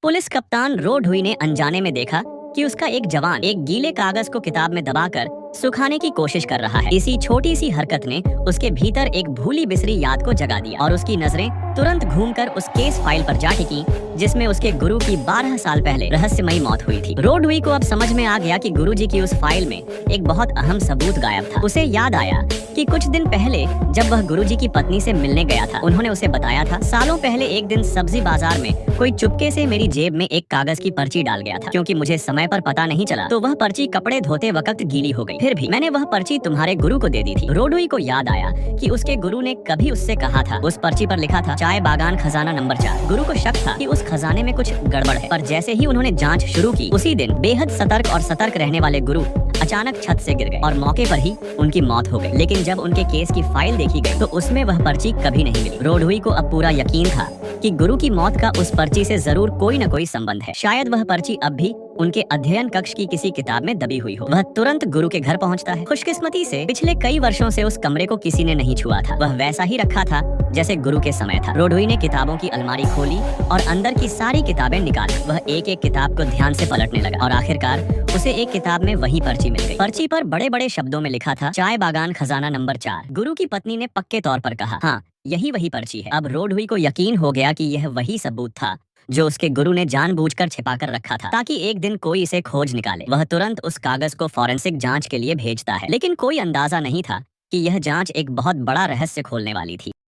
Police कप्तान रोडहुई ने अनजाने में देखा कि उसका एक जवान एक गीले कागज को किताब में दबाकर सुखाने की कोशिश कर रहा है। इसी छोटी सी हरकत ने उसके भीतर एक भूली बिसरी याद को जगा दिया और उसकी नजरें तुरंत घूमकर उस केस फाइल पर जा टिकी जिसमें उसके गुरु की 12 साल पहले रहस्यमयी मौत हुई थी। रोडहुई को अब समझ में आ गया कि गुरुजी की उस फाइल में एक बहुत अहम सबूत गायब था। उसे याद आया कि कुछ दिन पहले जब वह गुरुजी की पत्नी से मिलने गया था, उन्होंने उसे बताया था सालों पहले एक दिन सब्जी बाजार में कोई चुपके से मेरी जेब में एक कागज की पर्ची डाल गया था। क्योंकि मुझे समय पर पता नहीं चला तो वह पर्ची कपड़े धोते वक्त गीली हो गई। फिर भी मैंने वह पर्ची तुम्हारे गुरु को दे दी थी। रोडहुई को याद आया कि उसके गुरु ने कभी उससे कहा था, उस पर्ची पर लिखा था चाय बागान खजाना नंबर 4। गुरु को शक था कि उस खजाने में कुछ गड़बड़ है, पर जैसे ही उन्होंने जांच शुरू की उसी दिन बेहद सतर्क रहने वाले गुरु अचानक छत से गिर गए और मौके पर ही उनकी मौत हो गई। लेकिन जब उनके केस की फाइल देखी गई तो उसमें वह पर्ची कभी नहीं मिली। रोडहुई को अब पूरा यकीन था कि गुरु की मौत का उस पर्ची से जरूर कोई न कोई संबंध है। शायद वह पर्ची अब भी उनके अध्ययन कक्ष की किसी किताब में दबी हुई हो। वह तुरंत गुरु के घर पहुंचता है। खुशकिस्मती से पिछले कई वर्षों से उस कमरे को किसी ने नहीं छुआ था। वह वैसा ही रखा था जैसे गुरु के समय था। रोडहुई ने किताबों की अलमारी खोली और अंदर की सारी किताबें निकाली। वह एक एक किताब को ध्यान से पलटने लगा और आखिरकार उसे एक किताब में वही पर्ची मिल गई। पर्ची पर बड़े बड़े शब्दों में लिखा था चाय बागान खजाना नंबर 4। गुरु की पत्नी ने पक्के तौर पर कहा, हाँ यही वही पर्ची है। अब रोडहुई को यकीन हो गया कि यह वही सबूत था जो उसके गुरु ने जानबूझकर छिपाकर रखा था ताकि एक दिन कोई इसे खोज निकाले। वह तुरंत उस कागज को फॉरेंसिक जांच के लिए भेजता है, लेकिन कोई अंदाजा नहीं था कि यह जांच एक बहुत बड़ा रहस्य खोलने वाली थी।